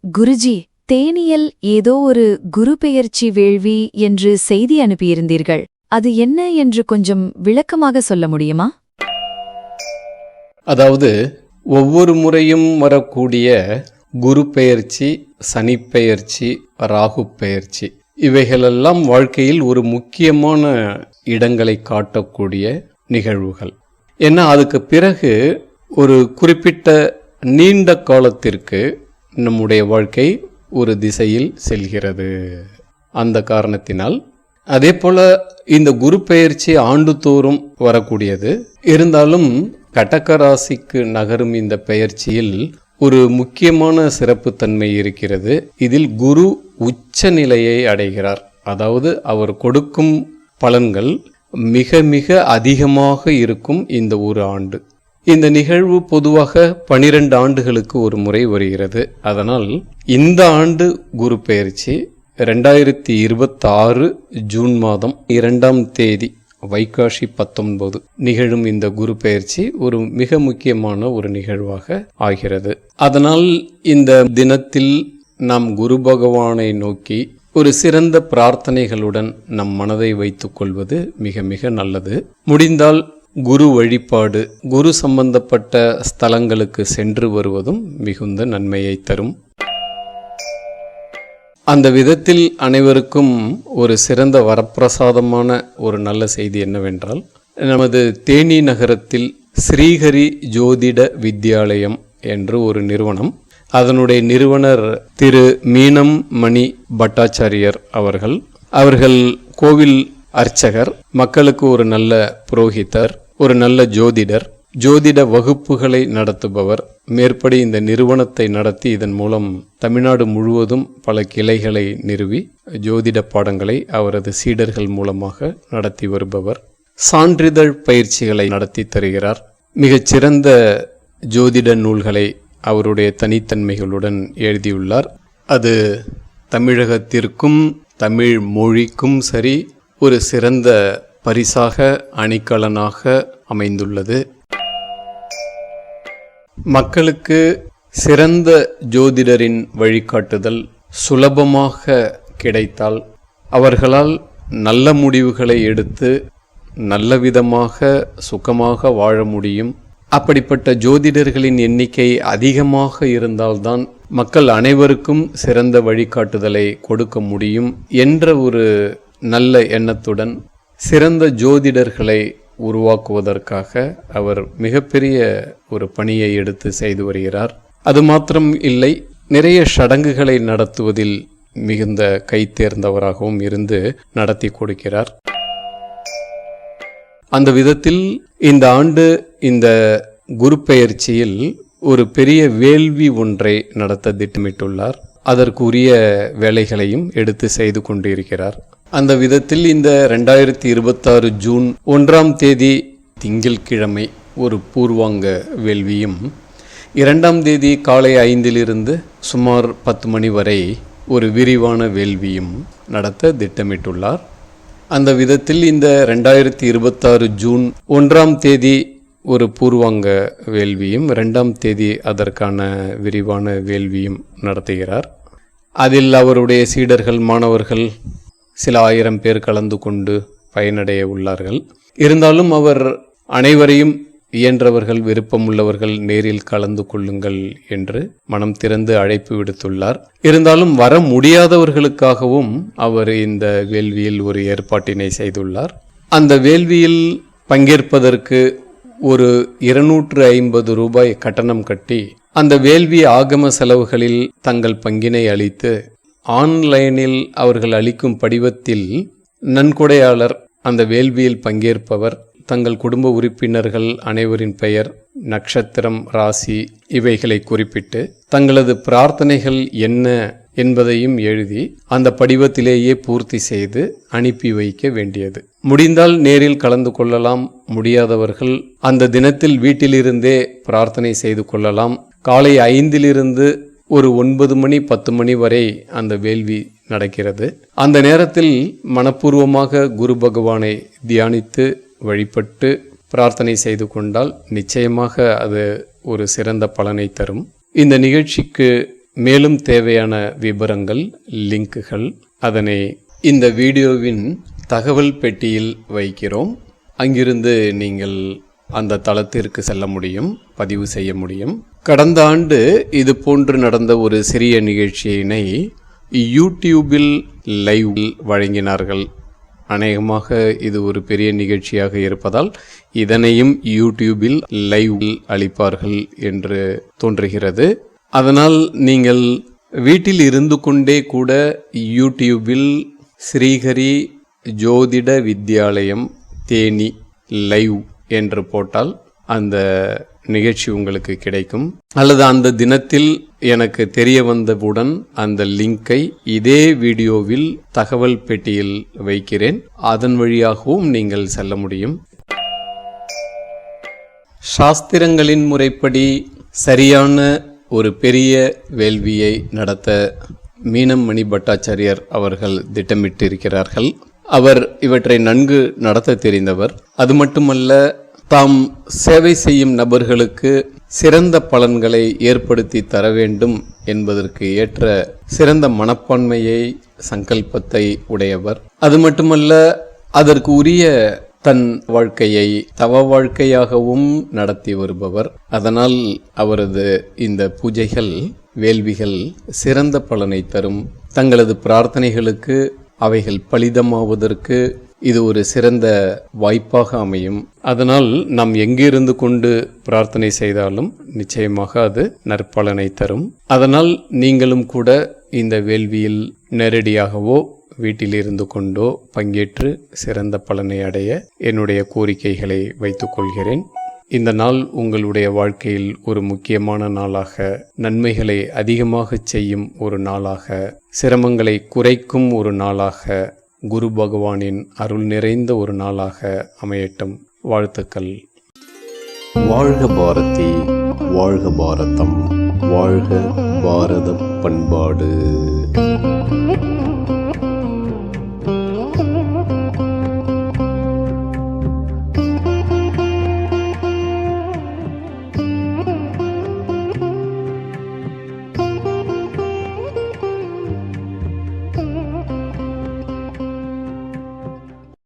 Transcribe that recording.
குருஜி, தேனியில் ஏதோ ஒரு குரு பெயர்ச்சி வேள்வி என்று செய்தி அனுப்பியிருந்தீர்கள். அது என்ன என்று கொஞ்சம் விளக்கமாக சொல்ல முடியுமா? அதாவது, ஒவ்வொரு முறையும் வரக்கூடிய குரு பெயர்ச்சி, சனிப்பெயர்ச்சி, ராகு பெயர்ச்சி இவைகளெல்லாம் வாழ்க்கையில் ஒரு முக்கியமான இடங்களை காட்டக்கூடிய நிகழ்வுகள். ஏன்னா அதுக்கு பிறகு ஒரு குறிப்பிட்ட நீண்ட காலத்திற்கு நம்முடைய வாழ்க்கை ஒரு திசையில் செல்கிறது. அந்த காரணத்தினால் அதே போல இந்த குரு பெயர்ச்சி ஆண்டுதோறும் வரக்கூடியது. இருந்தாலும் கடக ராசிக்கு நகரும் இந்த பெயர்ச்சியில் ஒரு முக்கியமான சிறப்புத்தன்மை இருக்கிறது. இதில் குரு உச்ச நிலையை அடைகிறார். அதாவது அவர் கொடுக்கும் பலன்கள் மிக மிக அதிகமாக இருக்கும் இந்த ஒரு ஆண்டு. இந்த நிகழ்வு பொதுவாக 12 ஆண்டுகளுக்கு ஒரு முறை வருகிறது. அதனால் இந்த ஆண்டு குரு பெயர்ச்சி 2026 ஜூன் மாதம் 2ஆம் தேதி வைகாசி 19 நிகழும் இந்த குரு பெயர்ச்சி ஒரு மிக முக்கியமான ஒரு நிகழ்வாக ஆகிறது. அதனால் இந்த தினத்தில் நாம் குரு பகவானை நோக்கி ஒரு சிறந்த பிரார்த்தனைகளுடன் நம் மனதை வைத்துக் கொள்வது மிக மிக நல்லது. முடிந்தால் குரு வழிபாடு, குரு சம்பந்தப்பட்ட ஸ்தலங்களுக்கு சென்று வருவதும் மிகுந்த நன்மையை தரும். அந்த விதத்தில் அனைவருக்கும் ஒரு சிறந்த வரப்பிரசாதமான ஒரு நல்ல செய்தி என்னவென்றால், நமது தேனி நகரத்தில் ஸ்ரீஹரி ஜோதிட வித்யாலயம் என்று ஒரு நிறுவனம், அதனுடைய நிறுவனர் திரு மீனம் மணி பட்டாச்சாரியர் அவர்கள் கோவில் அர்ச்சகர், மக்களுக்கு ஒரு நல்ல புரோகிதர், ஒரு நல்ல ஜோதிடர், ஜோதிட வகுப்புகளை நடத்துபவர். மேற்படி இந்த நிறுவனத்தை நடத்தி இதன் மூலம் தமிழ்நாடு முழுவதும் பல கிளைகளை நிறுவி ஜோதிட பாடங்களை அவரது சீடர்கள் மூலமாக நடத்தி வருபவர். சான்றிதழ் பயிற்சிகளை நடத்தி தருகிறார். மிகச்சிறந்த ஜோதிட நூல்களை அவருடைய தனித்தன்மைகளுடன் எழுதியுள்ளார். அது தமிழகத்திற்கும் தமிழ் மொழிக்கும் சரி ஒரு சிறந்த பரிசாக, அணிகலனாக அமைந்துள்ளது. மக்களுக்கு சிறந்த ஜோதிடரின் வழிகாட்டுதல் சுலபமாக கிடைத்தால் அவர்களால் நல்ல முடிவுகளை எடுத்து நல்ல விதமாக சுகமாக வாழ முடியும். அப்படிப்பட்ட ஜோதிடர்களின் எண்ணிக்கை அதிகமாக இருந்தால்தான் மக்கள் அனைவருக்கும் சிறந்த வழிகாட்டுதலை கொடுக்க முடியும் என்ற ஒரு நல்ல எண்ணத்துடன் சிறந்த ஜோதிடர்களை உருவாக்குவதற்காக அவர் மிகப்பெரிய ஒரு பணியை எடுத்து செய்து வருகிறார். அது மாத்திரம் இல்லை, நிறைய சடங்குகளை நடத்துவதில் மிகுந்த கை தேர்ந்தவராகவும் இருந்து நடத்தி கொடுக்கிறார். அந்த விதத்தில் இந்த ஆண்டு இந்த குரு பெயர்ச்சியில் ஒரு பெரிய வேள்வி ஒன்றை நடத்த திட்டமிட்டுள்ளார். அதற்குரிய வேலைகளையும் எடுத்து செய்து கொண்டிருக்கிறார். அந்த விதத்தில் இந்த 2026 ஜூன் 1ஆம் தேதி திங்கள்கிழமை ஒரு பூர்வாங்க வேள்வியும், 2ஆம் தேதி காலை 5 சுமார் 10 மணி வரை ஒரு விரிவான வேள்வியும் நடத்த திட்டமிட்டுள்ளார். அந்த விதத்தில் இந்த 2026 ஜூன் 1ஆம் தேதி ஒரு பூர்வாங்க வேள்வியும், 2ஆம் தேதி அதற்கான விரிவான வேள்வியும் நடத்துகிறார். அதில் அவருடைய சீடர்கள், மாணவர்கள் சில 1000 பேர் கலந்து கொண்டு பயனடைய உள்ளார்கள். இருந்தாலும் அவர் அனைவரையும் இயன்றவர்கள், விருப்பமுள்ளவர்கள் நேரில் கலந்து கொள்ளுங்கள் என்று மனம் திறந்து அழைப்பு விடுத்துள்ளார். இருந்தாலும் வர முடியாதவர்களுக்காகவும் அவர் இந்த வேள்வியில் ஒரு ஏற்பாட்டினை செய்துள்ளார். அந்த வேள்வியில் பங்கேற்பதற்கு ஒரு 250 ரூபாய் கட்டணம் கட்டி அந்த வேள்வி ஆகம செலவுகளில் தங்கள் பங்கினை அளித்து ஆன்லைனில் அவர்கள் அளிக்கும் படிவத்தில் நன்கொடையாளர், அந்த வேள்வியில் பங்கேற்பவர், தங்கள் குடும்ப உறுப்பினர்கள் அனைவரின் பெயர், நட்சத்திரம், ராசி இவைகளை குறிப்பிட்டு தங்களது பிரார்த்தனைகள் என்ன என்பதையும் எழுதி அந்த படிவத்திலேயே பூர்த்தி செய்து அனுப்பி வைக்க வேண்டியது. முடிந்தால் நேரில் கலந்து கொள்ளலாம். முடியாதவர்கள் அந்த தினத்தில் வீட்டிலிருந்தே பிரார்த்தனை செய்து கொள்ளலாம். காலை 5 ஒரு 9 மணி 10 மணி வரை அந்த வேள்வி நடக்கிறது. அந்த நேரத்தில் மனப்பூர்வமாக குரு பகவானை தியானித்து வழிபட்டு பிரார்த்தனை செய்து கொண்டால் நிச்சயமாக அது ஒரு சிறந்த பலனை தரும். இந்த நிகழ்ச்சிக்கு மேலும் தேவையான விவரங்கள், லிங்குகள் அதனை இந்த வீடியோவின் தகவல் பெட்டியில் வைக்கிறோம். அங்கிருந்து நீங்கள் அந்த தளத்திற்கு செல்ல முடியும், பதிவு செய்ய முடியும். கடந்த ஆண்டு இது போன்று நடந்த ஒரு சிறிய நிகழ்ச்சியினை யூடியூபில் லைவ் வழங்கினார்கள். அநேகமாக இது ஒரு பெரிய நிகழ்ச்சியாக இருப்பதால் இதனையும் யூடியூபில் லைவ் அளிப்பார்கள் என்று தோன்றுகிறது. அதனால் நீங்கள் வீட்டில் இருந்து கொண்டே கூட யூடியூபில் ஸ்ரீஹரி ஜோதிட வித்யாலயம் தேனி லைவ் என்று போட்டால் அந்த நிகழ்ச்சி உங்களுக்கு கிடைக்கும். அல்லது அந்த தினத்தில் எனக்கு தெரிய வந்தவுடன் அந்த லிங்கை இதே வீடியோவில் தகவல் பெட்டியில் வைக்கிறேன். அதன் வழியாகவும் நீங்கள் செல்ல முடியும். சாஸ்திரங்களின் முறைப்படி சரியான ஒரு பெரிய வேள்வியை நடத்த மீனம் மணி பட்டாச்சாரியர் அவர்கள் திட்டமிட்டிருக்கிறார்கள். அவர் இவற்றை நன்கு நடத்த தெரிந்தவர். அது மட்டுமல்ல, தாம் சேவை செய்யும் நபர்களுக்கு சிறந்த பலன்களை ஏற்படுத்தி தர வேண்டும் என்பதற்கு ஏற்ற சிறந்த மனப்பான்மையை, சங்கல்பத்தை உடையவர். அது மட்டுமல்ல, அதற்கு உரிய தன் வாழ்க்கையை தவ வாழ்க்கையாகவும் நடத்தி வருபவர். அதனால் அவரது இந்த பூஜைகள், வேள்விகள் சிறந்த பலனை தரும். தங்களது பிரார்த்தனைகளுக்கு அவைகள் பலிதமாவதற்கு இது ஒரு சிறந்த வாய்ப்பாக அமையும். அதனால் நாம் எங்கிருந்து கொண்டு பிரார்த்தனை செய்தாலும் நிச்சயமாக அது நற்பலனை தரும். அதனால் நீங்களும் கூட இந்த வேள்வியில் நேரடியாகவோ வீட்டில் இருந்து கொண்டோ பங்கேற்று சிறந்த பலனை அடைய என்னுடைய கோரிக்கைகளை வைத்துக் கொள்கிறேன். இந்த நாள் உங்களுடைய வாழ்க்கையில் ஒரு முக்கியமான நாளாக, நன்மைகளை அதிகமாக செய்யும் ஒரு நாளாக, சிரமங்களை குறைக்கும் ஒரு நாளாக, குரு பகவானின் அருள் நிறைந்த ஒரு நாளாக அமையட்டும். வாழ்த்துக்கள். வாழ்க பாரதி, வாழ்க பாரதம், வாழ்க பாரத பண்பாடு.